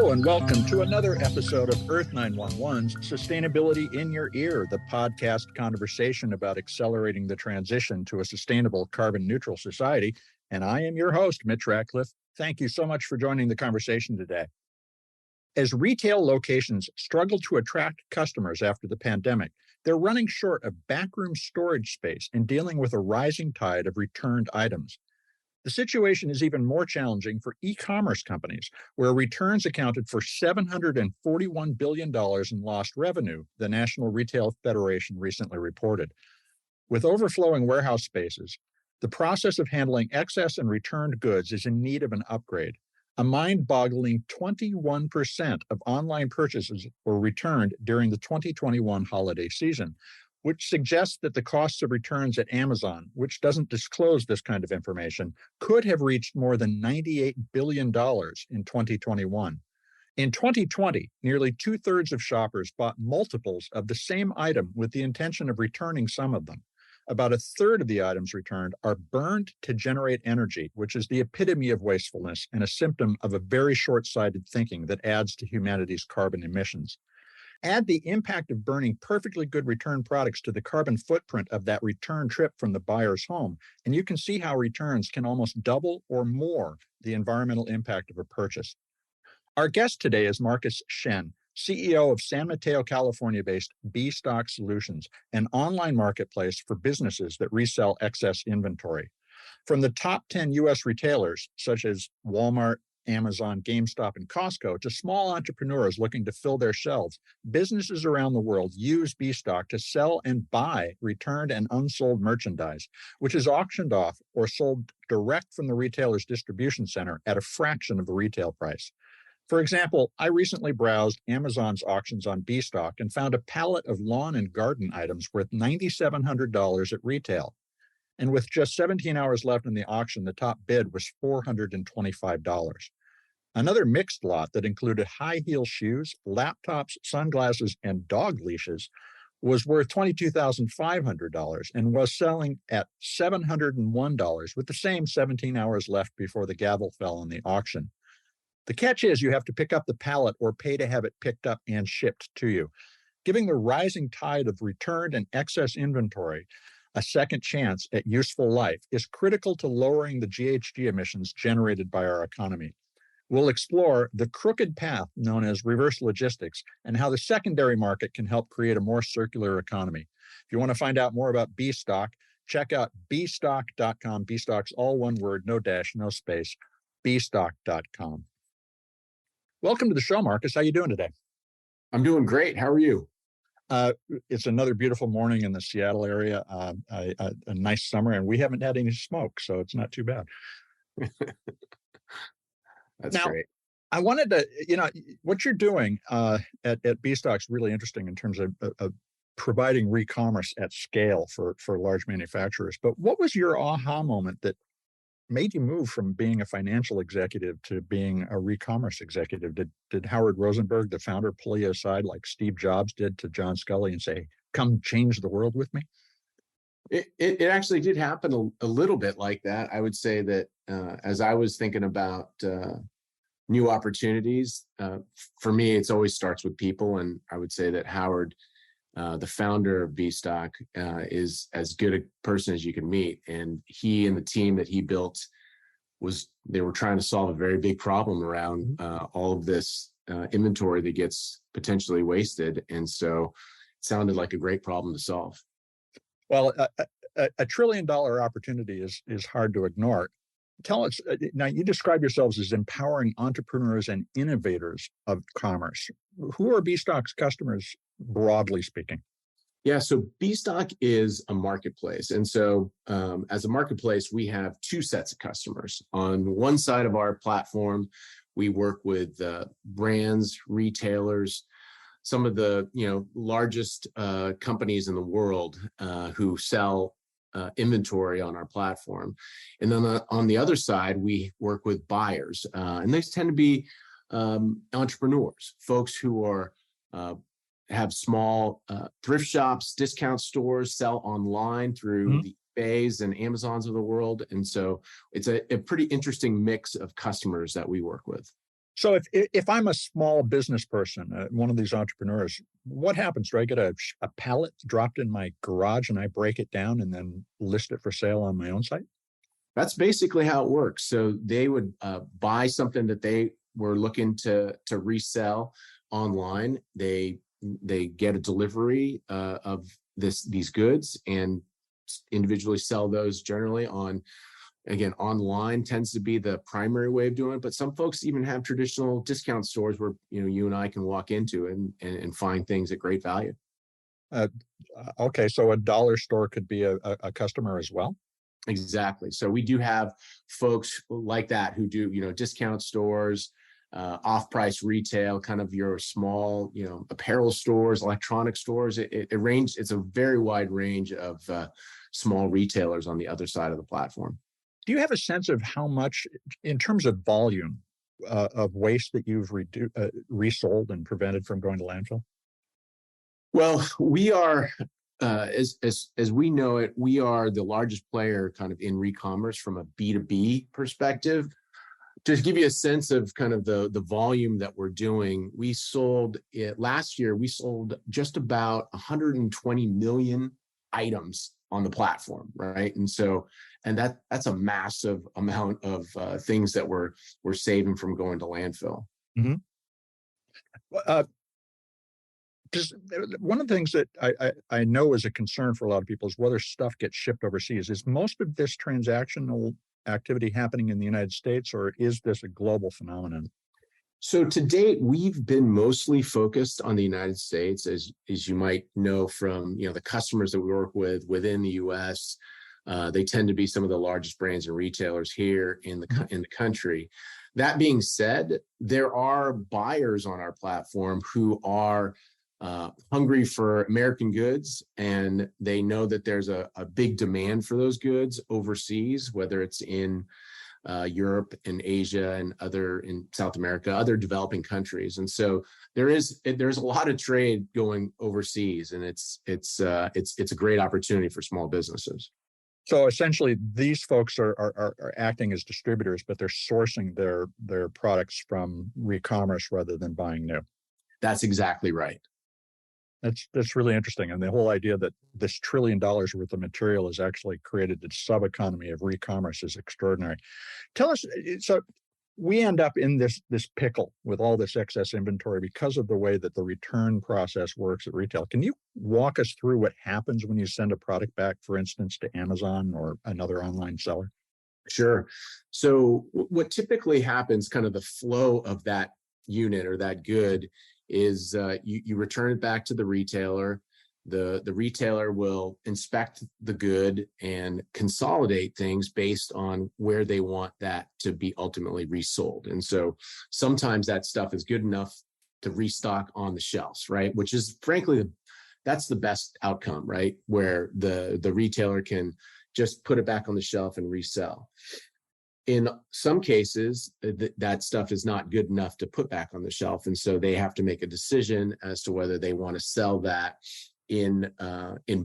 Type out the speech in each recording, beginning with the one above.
Hello and welcome to another episode of Earth911's Sustainability in Your Ear, the podcast conversation about accelerating the transition to a sustainable carbon neutral society. And I am your host, Mitch Ratcliffe. Thank you so much for joining the conversation today. As retail locations struggle to attract customers after the pandemic, they're running short of backroom storage space and dealing with a rising tide of returned items. The situation is even more challenging for e-commerce companies, where returns accounted for $741 billion in lost revenue, the National Retail Federation recently reported. With overflowing warehouse spaces, the process of handling excess and returned goods is in need of an upgrade. A mind-boggling 21% of online purchases were returned during the 2021 holiday season, which suggests that the costs of returns at Amazon, which doesn't disclose this kind of information, could have reached more than $98 billion in 2021. In 2020, nearly two-thirds of shoppers bought multiples of the same item with the intention of returning some of them. About a third of the items returned are burned to generate energy, which is the epitome of wastefulness and a symptom of a very short-sighted thinking that adds to humanity's carbon emissions. Add the impact of burning perfectly good return products to the carbon footprint of that return trip from the buyer's home, and you can see how returns can almost double or more the environmental impact of a purchase. Our guest today is Marcus Shen, CEO of San Mateo, California-based B-Stock Solutions, an online marketplace for businesses that resell excess inventory. From the top 10 U.S. retailers, such as Walmart, Amazon, GameStop, and Costco, to small entrepreneurs looking to fill their shelves, businesses around the world use B-Stock to sell and buy returned and unsold merchandise, which is auctioned off or sold direct from the retailer's distribution center at a fraction of the retail price. For example, I recently browsed Amazon's auctions on B-Stock and found a pallet of lawn and garden items worth $9,700 at retail. And with just 17 hours left in the auction, the top bid was $425. Another mixed lot that included high-heel shoes, laptops, sunglasses, and dog leashes was worth $22,500 and was selling at $701 with the same 17 hours left before the gavel fell on the auction. The catch is you have to pick up the pallet or pay to have it picked up and shipped to you. Giving the rising tide of returned and excess inventory a second chance at useful life is critical to lowering the GHG emissions generated by our economy. We'll explore the crooked path known as reverse logistics and how the secondary market can help create a more circular economy. If you want to find out more about B-Stock, check out bstock.com. B-Stock's all one word, no dash, no space, bstock.com. Welcome to the show, Marcus. How are you doing today? I'm doing great. How are you? It's another beautiful morning in the Seattle area, a nice summer, and we haven't had any smoke, so it's not too bad. That's great. I wanted to, what you're doing at B-Stock is really interesting in terms of providing re-commerce at scale for large manufacturers. But what was your aha moment that made you move from being a financial executive to being a re-commerce executive? Did Howard Rosenberg, the founder, pull you aside like Steve Jobs did to John Sculley and say, come change the world with me? It actually did happen a little bit like that. I would say that as I was thinking about new opportunities, for me, it always starts with people. And I would say that Howard, the founder of B-Stock, is as good a person as you can meet. And he and the team that he built they were trying to solve a very big problem around all of this inventory that gets potentially wasted. And so it sounded like a great problem to solve. Well, a $1 trillion opportunity is hard to ignore. Tell us, now you describe yourselves as empowering entrepreneurs and innovators of commerce. Who are B-Stock's customers, broadly speaking? Yeah, so B-Stock is a marketplace. And so as a marketplace, we have two sets of customers. On one side of our platform, we work with brands, retailers, some of the largest companies in the world who sell inventory on our platform. And then on the other side, we work with buyers. And these tend to be entrepreneurs, folks who are have small thrift shops, discount stores, sell online through the eBays and Amazons of the world. And so it's a pretty interesting mix of customers that we work with. So if I'm a small business person, one of these entrepreneurs, what happens? Do I get a pallet dropped in my garage and I break it down and then list it for sale on my own site? That's basically how it works. So they would buy something that they were looking to resell online. They get a delivery of these goods and individually sell those generally on, again, online tends to be the primary way of doing it, but some folks even have traditional discount stores where you and I can walk into and find things at great value. Uh, okay, so a dollar store could be a customer as well. Exactly. So we do have folks like that who do, discount stores, off-price retail, kind of your small, apparel stores, electronic stores. It's a very wide range of small retailers on the other side of the platform. Do you have a sense of how much, in terms of volume, of waste that you've resold and prevented from going to landfill? Well, we are, as we know it, we are the largest player kind of in re-commerce from a B2B perspective. To give you a sense of kind of the volume that we're doing, last year, we sold just about 120 million items on the platform, right? And that's a massive amount of things that we're saving from going to landfill. Mm-hmm. One of the things that I know is a concern for a lot of people is whether stuff gets shipped overseas. Is most of this transactional activity happening in the United States, or is this a global phenomenon? So to date, we've been mostly focused on the United States, as you might know from the customers that we work with within the U.S. They tend to be some of the largest brands and retailers here in the country. That being said, there are buyers on our platform who are hungry for American goods, and they know that there's a big demand for those goods overseas, whether it's in Europe and Asia and in South America, other developing countries. And so there's a lot of trade going overseas, and it's a great opportunity for small businesses. So essentially, these folks are acting as distributors, but they're sourcing their products from re-commerce rather than buying new. That's exactly right. That's really interesting. And the whole idea that this $1 trillion worth of material is actually created a sub-economy of re-commerce is extraordinary. Tell us, so we end up in this pickle with all this excess inventory because of the way that the return process works at retail. Can you walk us through what happens when you send a product back, for instance, to Amazon or another online seller? Sure. So what typically happens, kind of the flow of that unit or that good, is you return it back to the retailer. The retailer will inspect the good and consolidate things based on where they want that to be ultimately resold. And so sometimes that stuff is good enough to restock on the shelves, right? Which is frankly, that's the best outcome, right? Where the retailer can just put it back on the shelf and resell. In some cases, that stuff is not good enough to put back on the shelf. And so they have to make a decision as to whether they want to sell that in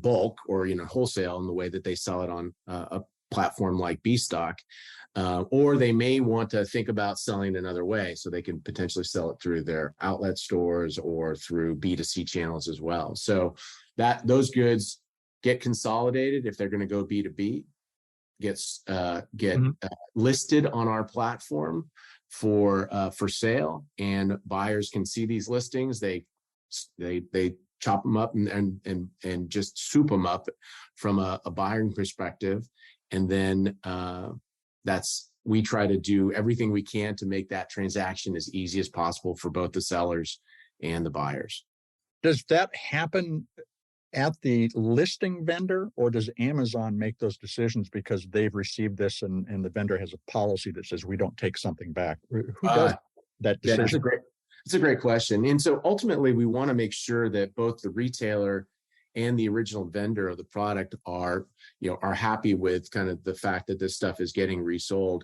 bulk or wholesale in the way that they sell it on a platform like Bstock, or they may want to think about selling another way, so they can potentially sell it through their outlet stores or through B2C channels as well. So those goods get consolidated if they're going to go B2B, get listed on our platform for sale, and buyers can see these listings. They chop them up and just soup them up from a buying perspective, and then we try to do everything we can to make that transaction as easy as possible for both the sellers and the buyers. Does that happen at the listing vendor, or does Amazon make those decisions because they've received this and the vendor has a policy that says we don't take something back? Who does that decision? Yeah, it's a great question. And so ultimately, we want to make sure that both the retailer and the original vendor of the product are happy with kind of the fact that this stuff is getting resold.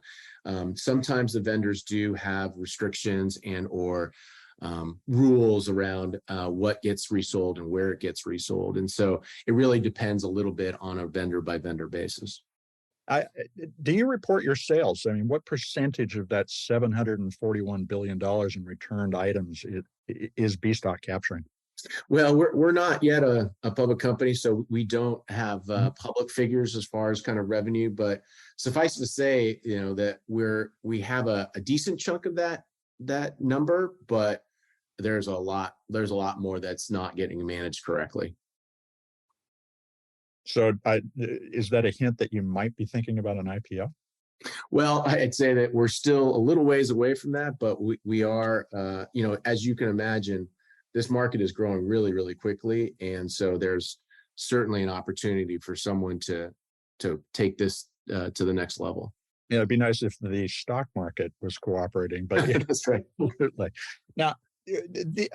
Sometimes the vendors do have restrictions or rules around what gets resold and where it gets resold. And so it really depends a little bit on a vendor by vendor basis. Do you report your sales? I mean, what percentage of that $741 billion in returned items is B stock capturing? Well, we're not yet a public company, so we don't have Mhm. public figures as far as kind of revenue. But suffice to say, that we have a decent chunk of that number, but there's a lot more that's not getting managed correctly. So, is that a hint that you might be thinking about an IPO? Well, I'd say that we're still a little ways away from that, but we are, as you can imagine, this market is growing really, really quickly, and so there's certainly an opportunity for someone to take this to the next level. Yeah, it'd be nice if the stock market was cooperating, but yeah, That's right. absolutely. Now,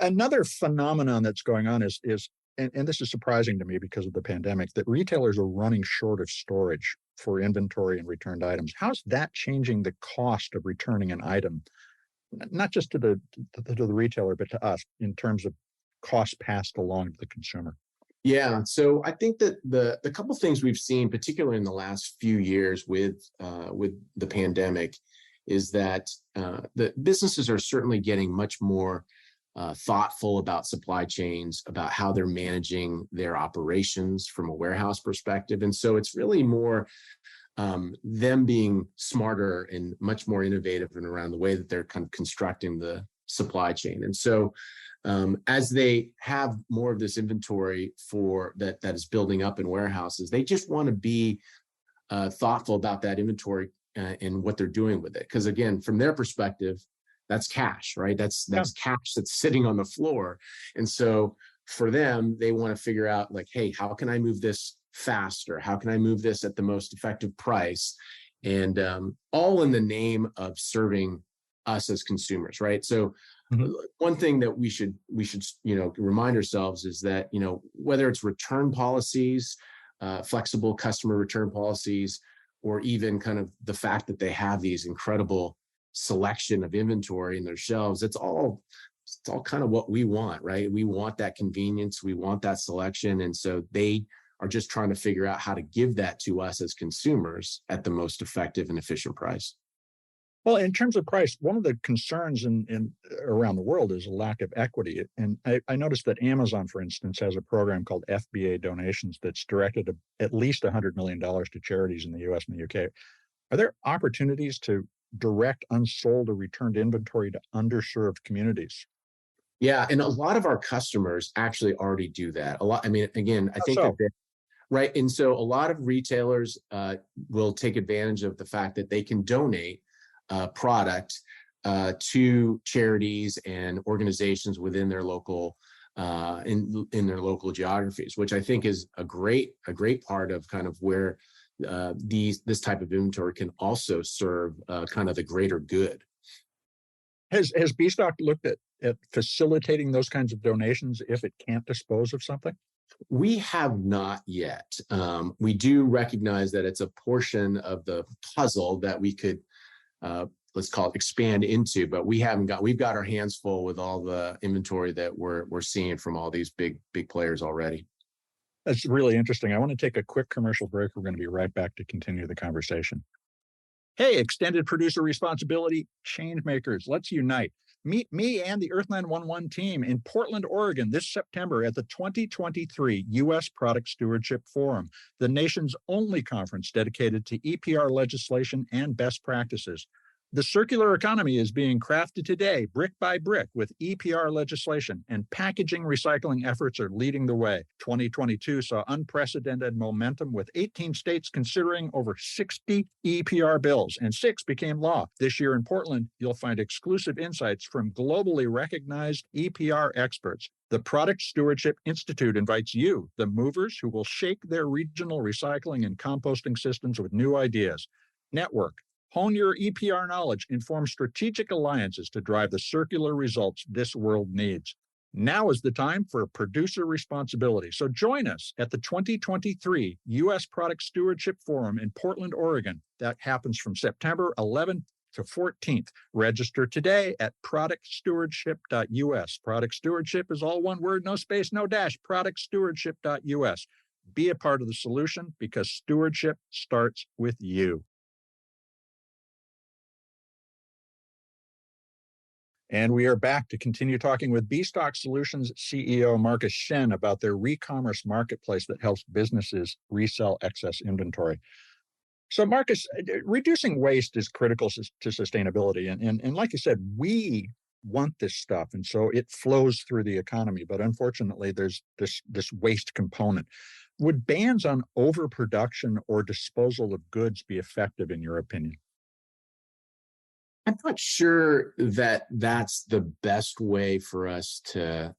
another phenomenon that's going on is and this is surprising to me because of the pandemic, that retailers are running short of storage for inventory and returned items. How's that changing the cost of returning an item, not just to the retailer, but to us in terms of cost passed along to the consumer? Yeah, so I think that the couple things we've seen, particularly in the last few years with the pandemic, is that the businesses are certainly getting much more thoughtful about supply chains, about how they're managing their operations from a warehouse perspective, and so it's really more them being smarter and much more innovative and around the way that they're kind of constructing the supply chain. And so as they have more of this inventory for that is building up in warehouses, they just want to be thoughtful about that inventory and what they're doing with it. Because again, from their perspective, that's cash, right? That's Yeah. cash that's sitting on the floor. And so for them, they want to figure out like, hey, how can I move this faster? How can I move this at the most effective price? And all in the name of serving us as consumers, right? So Mhm. one thing that we should remind ourselves is that whether it's return policies, flexible customer return policies, or even kind of the fact that they have these incredible selection of inventory in their shelves, it's all kind of what we want, right? We want that convenience, we want that selection, and so they are just trying to figure out how to give that to us as consumers at the most effective and efficient price. Well, in terms of price, one of the concerns in around the world is a lack of equity. And I noticed that Amazon, for instance, has a program called FBA donations that's directed at least $100 million to charities in the US and the UK. Are there opportunities to direct unsold or returned inventory to underserved communities? Yeah, and a lot of our customers actually already do that. A lot. I mean, again, I How think that so? right, and so a lot of retailers will take advantage of the fact that they can donate product to charities and organizations within their local in their local geographies, which I think is a great part of kind of where this type of inventory can also serve kind of the greater good. Has BStock looked at facilitating those kinds of donations if it can't dispose of something? We have not yet. We do recognize that it's a portion of the puzzle that we could let's call it expand into, but we've got our hands full with all the inventory that we're seeing from all these big players already. That's really interesting. I want to take a quick commercial break. We're going to be right back to continue the conversation. Hey, extended producer responsibility change makers, let's unite. Meet me and the Earth911 team in Portland, Oregon this September at the 2023 U.S. Product Stewardship Forum, the nation's only conference dedicated to EPR legislation and best practices. The circular economy is being crafted today, brick by brick, with EPR legislation, and packaging recycling efforts are leading the way. 2022 saw unprecedented momentum, with 18 states considering over 60 EPR bills, and 6 became law. This year in Portland, you'll find exclusive insights from globally recognized EPR experts. The Product Stewardship Institute invites you, the movers who will shake their regional recycling and composting systems with new ideas. Network. Hone your EPR knowledge and form strategic alliances to drive the circular results this world needs. Now is the time for producer responsibility. So join us at the 2023 U.S. Product Stewardship Forum in Portland, Oregon. That happens from September 11th to 14th. Register today at productstewardship.us. Product stewardship is all one word, no space, no dash. Productstewardship.us. Be a part of the solution because stewardship starts with you. And we are back to continue talking with Bstock Solutions CEO Marcus Shen about their re-commerce marketplace that helps businesses resell excess inventory. So, Marcus, reducing waste is critical to sustainability. And like you said, we want this stuff. And so it flows through the economy. But unfortunately, there's this waste component. Would bans on overproduction or disposal of goods be effective, in your opinion? I'm not sure that that's the best way for us to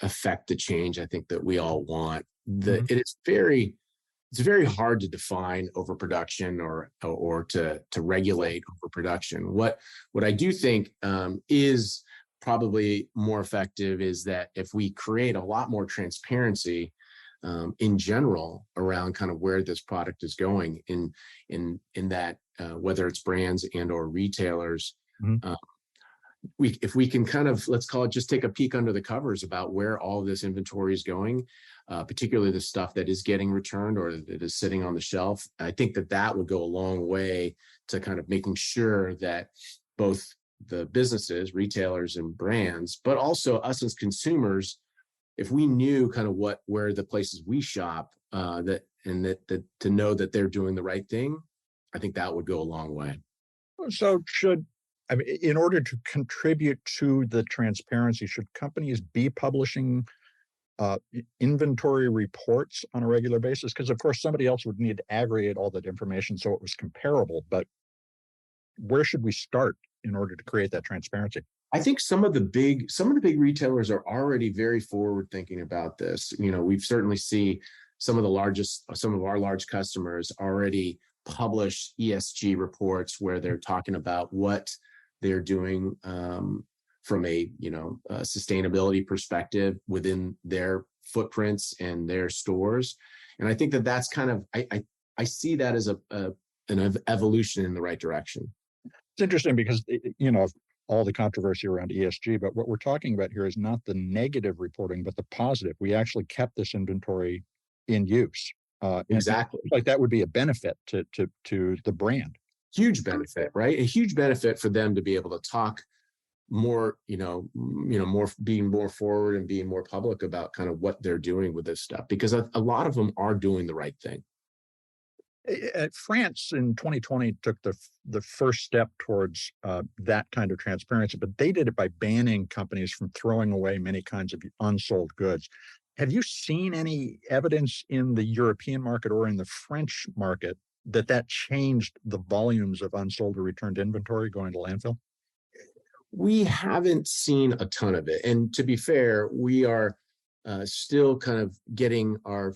affect the change I think that we all want. It's very hard to define overproduction or to regulate overproduction. What I do think is probably more effective is that if we create a lot more transparency in general around kind of where this product is going in that whether it's brands and or retailers, if we can kind of, let's call it, just take a peek under the covers about where all of this inventory is going, particularly the stuff that is getting returned or that is sitting on the shelf. I think that would go a long way to kind of making sure that both the businesses, retailers and brands, but also us as consumers, if we knew kind of where the places we shop, that to know that they're doing the right thing, I think that would go a long way. So in order to contribute to the transparency, should companies be publishing inventory reports on a regular basis? Because of course somebody else would need to aggregate all that information so it was comparable. But where should we start in order to create that transparency? I think some of the big retailers are already very forward thinking about this. You know, we've certainly see some of our large customers already publish ESG reports where they're talking about what they're doing from a sustainability perspective within their footprints and their stores. And I think that's kind of I see that as an evolution in the right direction. It's interesting because all the controversy around ESG, but what we're talking about here is not the negative reporting, but the positive. We actually kept this inventory in use. Exactly. Like that would be a benefit to the brand. Huge benefit, right? A huge benefit for them to be able to talk more, being more forward and being more public about kind of what they're doing with this stuff, because a lot of them are doing the right thing. France in 2020 took the first step towards that kind of transparency, but they did it by banning companies from throwing away many kinds of unsold goods. Have you seen any evidence in the European market or in the French market that changed the volumes of unsold or returned inventory going to landfill? We haven't seen a ton of it. And to be fair, we are still kind of getting our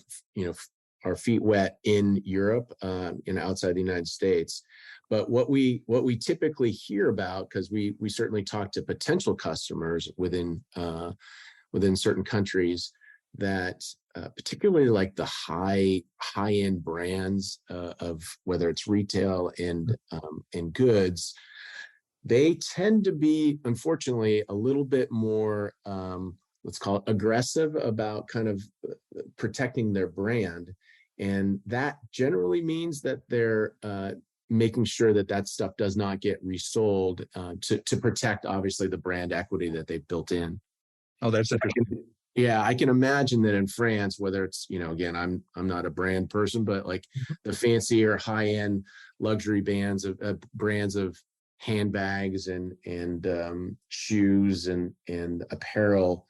feet wet in Europe and outside the United States. But what we typically hear about, because we certainly talk to potential customers within certain countries, that particularly like the high-end brands of whether it's retail and goods, they tend to be, unfortunately, a little bit more let's call it aggressive about kind of protecting their brand. And that generally means that they're making sure that stuff does not get resold to protect, obviously, the brand equity that they've built in. Oh, that's interesting. Yeah, I can imagine that in France, whether it's, again, I'm not a brand person, but like the fancier high-end luxury brands of handbags and shoes and apparel,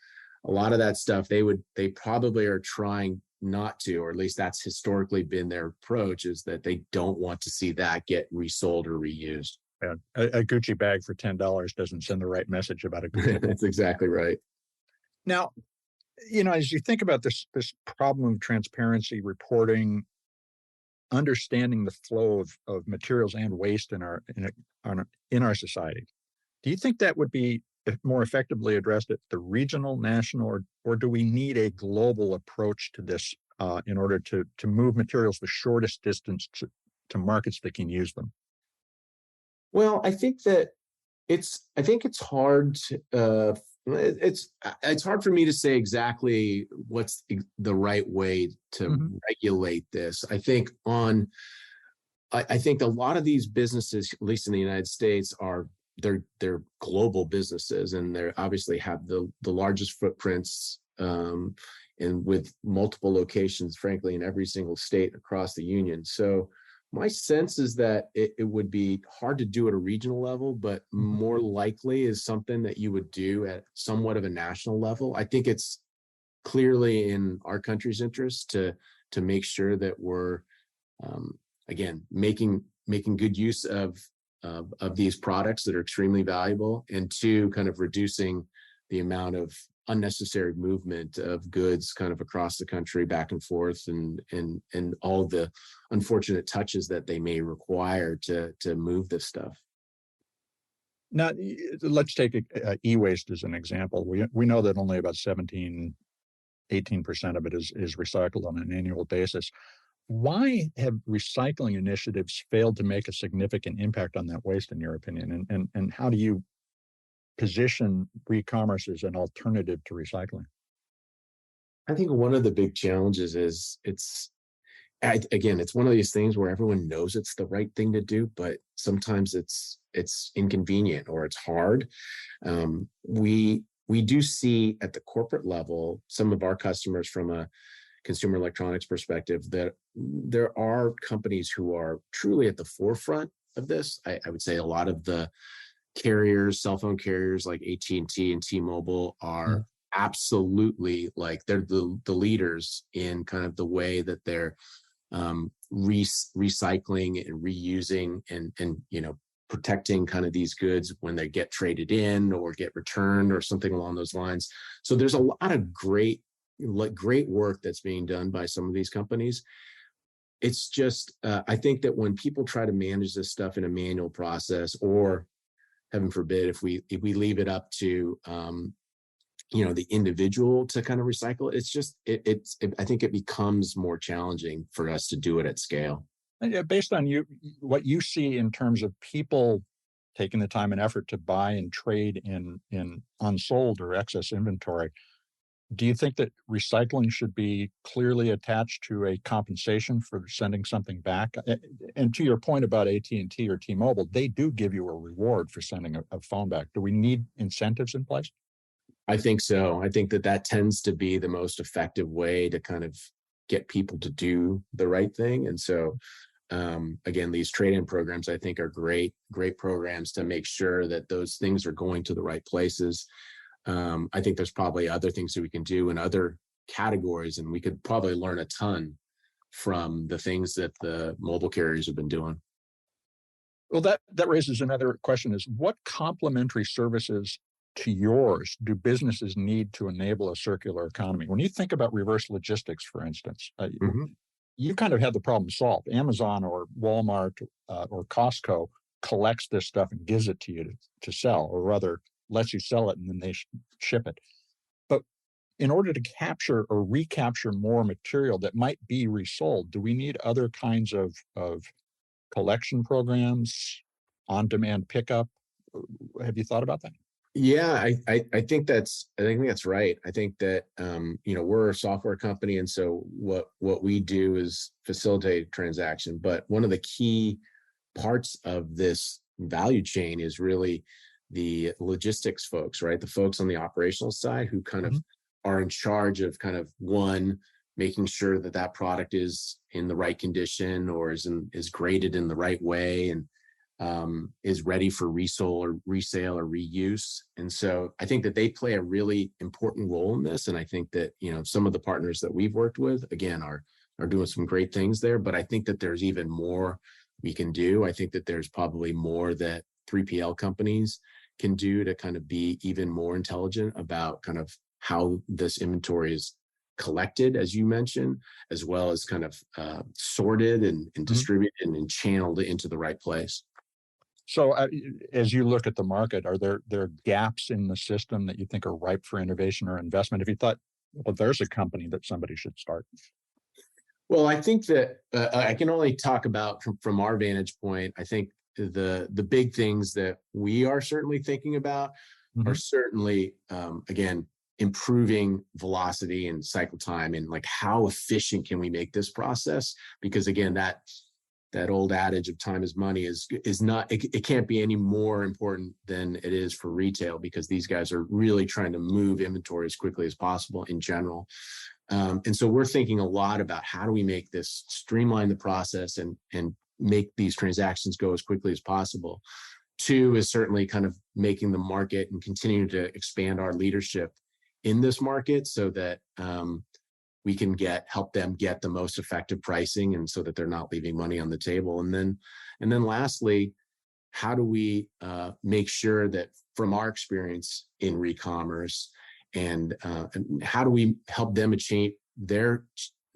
a lot of that stuff, they probably are trying not to, or at least that's historically been their approach, is that they don't want to see that get resold or reused. Yeah. A Gucci bag for $10 doesn't send the right message about a Gucci bag. That's exactly right. Now, as you think about this problem of transparency, reporting, understanding the flow of materials and waste in our society, do you think that would be more effectively addressed at the regional, national, or do we need a global approach to this in order to move materials the shortest distance to markets that can use them? Well, I think it's hard It's hard for me to say exactly what's the right way to regulate this. I think a lot of these businesses, at least in the United States, they're global businesses, and they obviously have the largest footprints, and with multiple locations, frankly, in every single state across the union. So my sense is that it would be hard to do at a regional level, but more likely is something that you would do at somewhat of a national level. I think it's clearly in our country's interest to make sure that we're again making good use of these products that are extremely valuable, and two, kind of reducing the amount of unnecessary movement of goods kind of across the country back and forth, and all the unfortunate touches that they may require to move this stuff. Now, let's take e-waste as an example. We know that only about 18% of it is recycled on an annual basis. Why have recycling initiatives failed to make a significant impact on that waste, in your opinion? And how do you position e-commerce as an alternative to recycling? I think one of the big challenges is again, it's one of these things where everyone knows it's the right thing to do, but sometimes it's inconvenient or it's hard. We do see at the corporate level, some of our customers from a consumer electronics perspective, that there are companies who are truly at the forefront of this. I would say a lot of the carriers, cell phone carriers like AT&T and T-Mobile are absolutely, like, they're the leaders in kind of the way that they're recycling and reusing and protecting kind of these goods when they get traded in or get returned or something along those lines. So there's a lot of great work that's being done by some of these companies. It's just, I think that when people try to manage this stuff in a manual process, or heaven forbid, if we leave it up to, the individual to kind of recycle, I think it becomes more challenging for us to do it at scale. And based on what you see in terms of people taking the time and effort to buy and trade in unsold or excess inventory, do you think that recycling should be clearly attached to a compensation for sending something back? And to your point about AT&T or T-Mobile, they do give you a reward for sending a phone back. Do we need incentives in place? I think so. I think that tends to be the most effective way to kind of get people to do the right thing. And so, again, these trade-in programs, I think, are great programs to make sure that those things are going to the right places. I think there's probably other things that we can do in other categories, and we could probably learn a ton from the things that the mobile carriers have been doing. Well, that raises another question: is what complementary services to yours do businesses need to enable a circular economy? When you think about reverse logistics, for instance, you kind of have the problem solved. Amazon or Walmart or Costco collects this stuff and gives it to you to sell, or rather lets you sell it and then they ship it. But in order to capture or recapture more material that might be resold, do we need other kinds of collection programs, on-demand pickup? Have you thought about that? Yeah, I think that's right. I think that we're a software company, and so what we do is facilitate a transaction. But one of the key parts of this value chain is really the logistics folks, right? The folks on the operational side who kind of are in charge of kind of making sure that product is in the right condition or is graded in the right way and is ready for resale or reuse. And so I think that they play a really important role in this. And I think that, some of the partners that we've worked with, again, are doing some great things there. But I think that there's even more we can do. I think that there's probably more that 3PL companies can do to kind of be even more intelligent about kind of how this inventory is collected, as you mentioned, as well as kind of sorted and distributed and channeled into the right place. So as you look at the market, are there gaps in the system that you think are ripe for innovation or investment? If you thought, well, there's a company that somebody should start. Well, I think that I can only talk about from our vantage point. I think the big things that we are certainly thinking about are Mhm. certainly, again, improving velocity and cycle time, and like how efficient can we make this process? Because again, that old adage of time is money is not, it can't be any more important than it is for retail, because these guys are really trying to move inventory as quickly as possible in general. And so we're thinking a lot about how do we make this, streamline the process and make these transactions go as quickly as possible. Two is certainly kind of making the market and continuing to expand our leadership in this market, so that we can help them get the most effective pricing, and so that they're not leaving money on the table. And then lastly, how do we make sure that from our experience in re-commerce, and how do we help them achieve their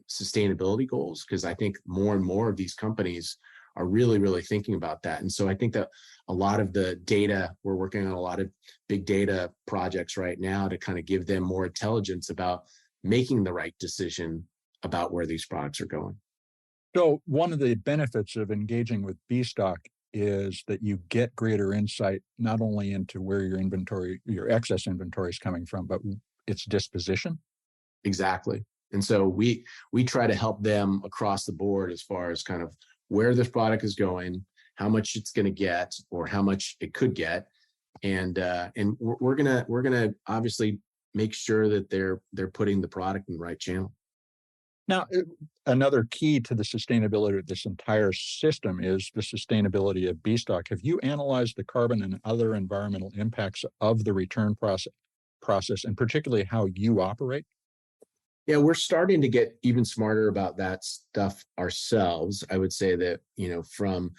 sustainability goals? Because I think more and more of these companies are really, really thinking about that. And so I think that a lot of the data, we're working on a lot of big data projects right now to kind of give them more intelligence about making the right decision about where these products are going. So one of the benefits of engaging with B-Stock is that you get greater insight, not only into where your excess inventory is coming from, but its disposition. Exactly. And so we try to help them across the board as far as kind of where this product is going, how much it's going to get, or how much it could get, and we're gonna obviously make sure that they're putting the product in the right channel. Now, another key to the sustainability of this entire system is the sustainability of B-Stock. Have you analyzed the carbon and other environmental impacts of the return process, and particularly how you operate? Yeah, we're starting to get even smarter about that stuff ourselves. I would say that, from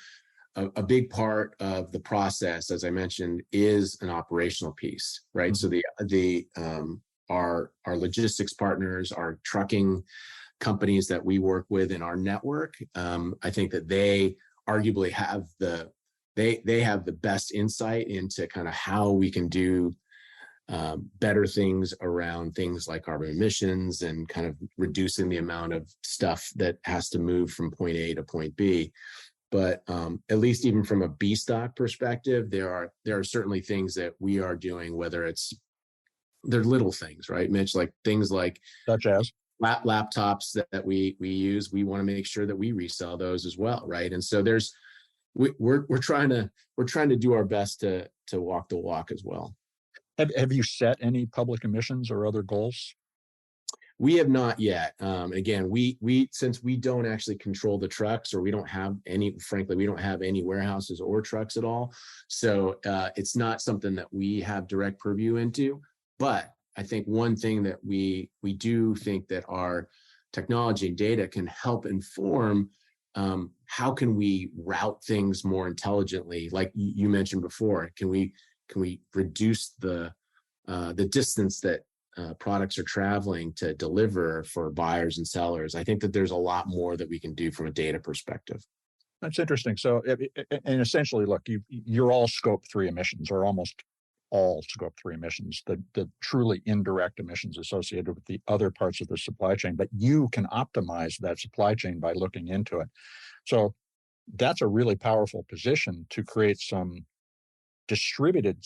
a big part of the process, as I mentioned, is an operational piece, right? Mhm. So our logistics partners, our trucking companies that we work with in our network, I think that they arguably have they have the best insight into kind of how we can do better things around things like carbon emissions, and kind of reducing the amount of stuff that has to move from point A to point B. But at least even from a B stock perspective, there are certainly things that we are doing, whether they're little things, right, Mitch? Like things like Such as? laptops that we use. We want to make sure that we resell those as well, right? And so we're trying to do our best to walk the walk as well. Have you set any public emissions or other goals? We have not yet. Again, we since we don't actually control the trucks, or we don't have any, frankly, we don't have any warehouses or trucks at all. So it's not something that we have direct purview into. But I think one thing that we do think that our technology and data can help inform, how can we route things more intelligently? Like you mentioned before, can we reduce the distance that products are traveling to deliver for buyers and sellers? I think that there's a lot more that we can do from a data perspective. That's interesting. So, and essentially, look, you're all scope 3 emissions, or almost all scope 3 emissions, the truly indirect emissions associated with the other parts of the supply chain, but you can optimize that supply chain by looking into it. So that's a really powerful position to create some distributed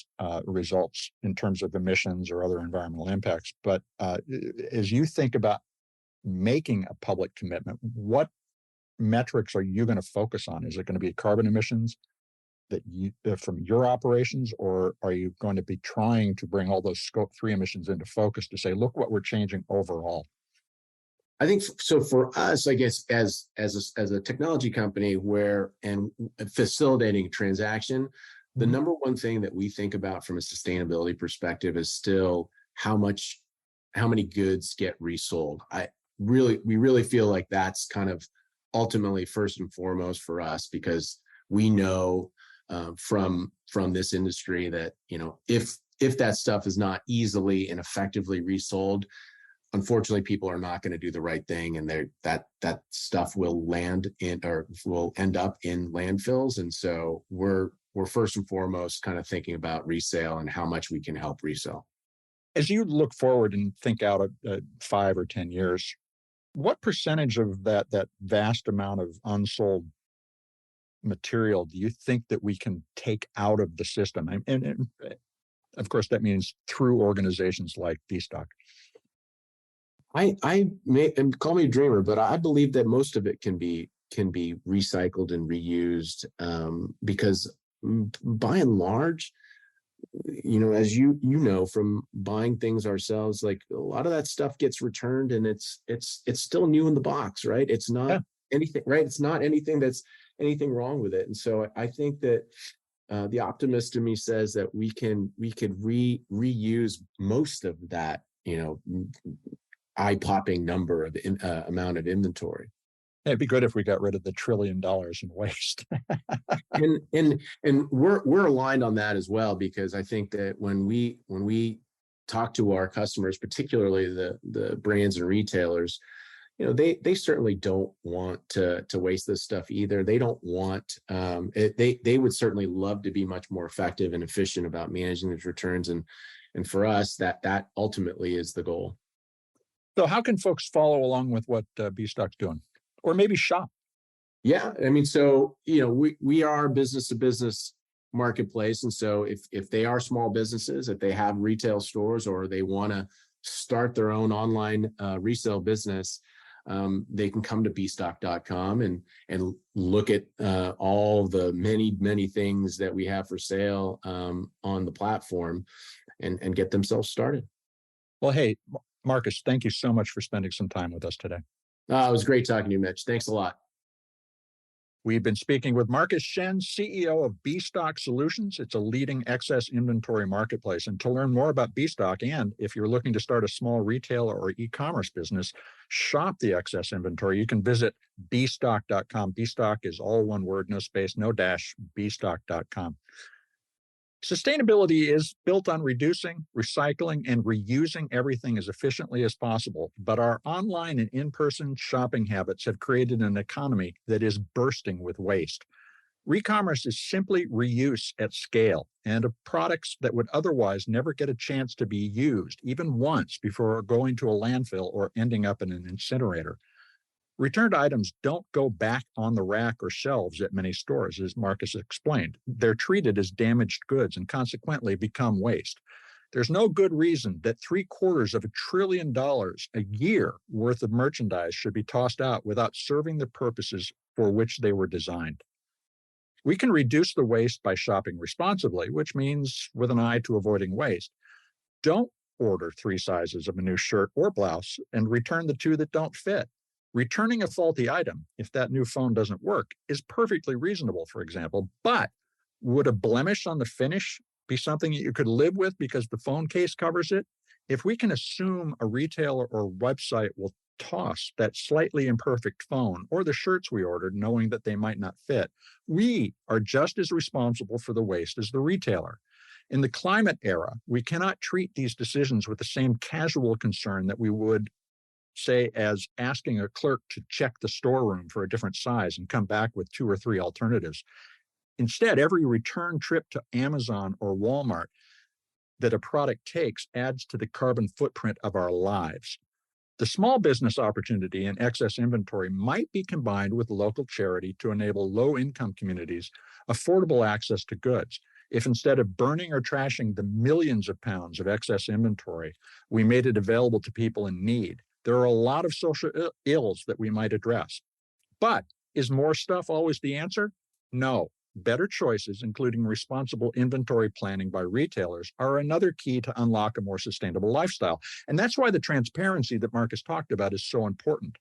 results in terms of emissions or other environmental impacts. But as you think about making a public commitment, what metrics are you going to focus on? Is it going to be carbon emissions that you from your operations, or are you going to be trying to bring all those scope 3 emissions into focus to say, look what we're changing overall? I think so. For us, I guess, as a technology company and facilitating a transaction, the Mhm. number one thing that we think about from a sustainability perspective is still how many goods get resold. We really feel like that's kind of ultimately first and foremost for us, because we know from this industry that if that stuff is not easily and effectively resold, unfortunately, people are not going to do the right thing, and that stuff will end up in landfills. And so we're first and foremost kind of thinking about resale and how much we can help resell. As you look forward and think out at 5 or 10 years, what percentage of that vast amount of unsold material do you think that we can take out of the system? And Of course, that means through organizations like BStock. I may, and call me a dreamer, but I believe that most of it can be recycled and reused, because by and large, as you know from buying things ourselves, like a lot of that stuff gets returned, and it's still new in the box, right? It's not anything, right? It's not anything that's anything wrong with it. And so I think that the optimist in me says that we could reuse most of that, eye-popping number of amount of inventory. It'd be good if we got rid of the $1 trillion in waste. and we're aligned on that as well, because I think that when we talk to our customers, particularly the brands and retailers, they certainly don't want to waste this stuff either. They don't want they would certainly love to be much more effective and efficient about managing these returns, and for us that ultimately is the goal. So how can folks follow along with what BStock's doing, or maybe shop? Yeah, I mean, so we are a business to business marketplace, and so if they are small businesses, if they have retail stores, or they want to start their own online resale business, they can come to bstock.com and look at all the many things that we have for sale on the platform, and get themselves started. Well, hey, Marcus, thank you so much for spending some time with us today. It was great talking to you, Mitch. Thanks a lot. We've been speaking with Marcus Shen, CEO of BStock Solutions. It's a leading excess inventory marketplace. And to learn more about BStock, and if you're looking to start a small retail or e-commerce business, shop the excess inventory, you can visit bstock.com. BStock is all one word, no space, no dash, bstock.com. Sustainability is built on reducing, recycling, and reusing everything as efficiently as possible. But our online and in-person shopping habits have created an economy that is bursting with waste. Recommerce is simply reuse at scale, and of products that would otherwise never get a chance to be used, even once, before going to a landfill or ending up in an incinerator. Returned items don't go back on the rack or shelves at many stores, as Marcus explained. They're treated as damaged goods and consequently become waste. There's no good reason that $750 billion a year worth of merchandise should be tossed out without serving the purposes for which they were designed. We can reduce the waste by shopping responsibly, which means with an eye to avoiding waste. Don't order 3 sizes of a new shirt or blouse and return the 2 that don't fit. Returning a faulty item, if that new phone doesn't work, is perfectly reasonable, for example, but would a blemish on the finish be something that you could live with because the phone case covers it? If we can assume a retailer or website will toss that slightly imperfect phone or the shirts we ordered, knowing that they might not fit, we are just as responsible for the waste as the retailer. In the climate era, we cannot treat these decisions with the same casual concern that we would, say, as asking a clerk to check the storeroom for a different size and come back with 2 or 3 alternatives. Instead, every return trip to Amazon or Walmart that a product takes adds to the carbon footprint of our lives. The small business opportunity in excess inventory might be combined with local charity to enable low-income communities affordable access to goods. If instead of burning or trashing the millions of pounds of excess inventory, we made it available to people in need, there are a lot of social ills that we might address. But is more stuff always the answer? No. Better choices, including responsible inventory planning by retailers, are another key to unlock a more sustainable lifestyle. And that's why the transparency that Marcus talked about is so important.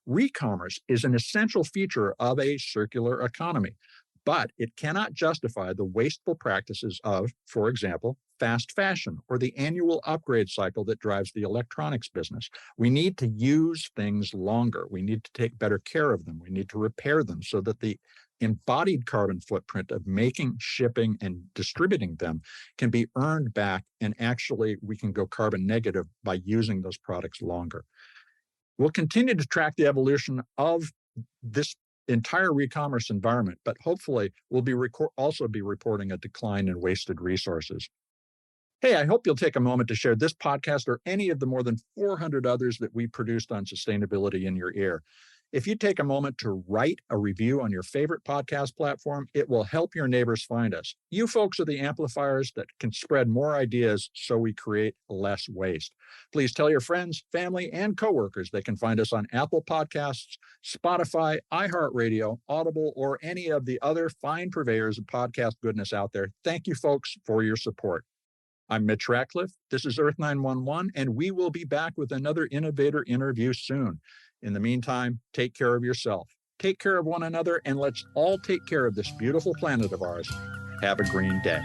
Recommerce is an essential feature of a circular economy, but it cannot justify the wasteful practices of, for example, fast fashion or the annual upgrade cycle that drives the electronics business. We need to use things longer. We need to take better care of them. We need to repair them so that the embodied carbon footprint of making, shipping, and distributing them can be earned back, and actually we can go carbon negative by using those products longer. We'll continue to track the evolution of this entire recommerce environment, but hopefully we'll also be reporting a decline in wasted resources. Hey, I hope you'll take a moment to share this podcast or any of the more than 400 others that we produced on sustainability in your ear. If you take a moment to write a review on your favorite podcast platform, it will help your neighbors find us. You folks are the amplifiers that can spread more ideas so we create less waste. Please tell your friends, family, and coworkers they can find us on Apple Podcasts, Spotify, iHeartRadio, Audible, or any of the other fine purveyors of podcast goodness out there. Thank you, folks, for your support. I'm Mitch Ratcliffe. This is Earth 911, and we will be back with another innovator interview soon. In the meantime, take care of yourself, take care of one another, and let's all take care of this beautiful planet of ours. Have a green day.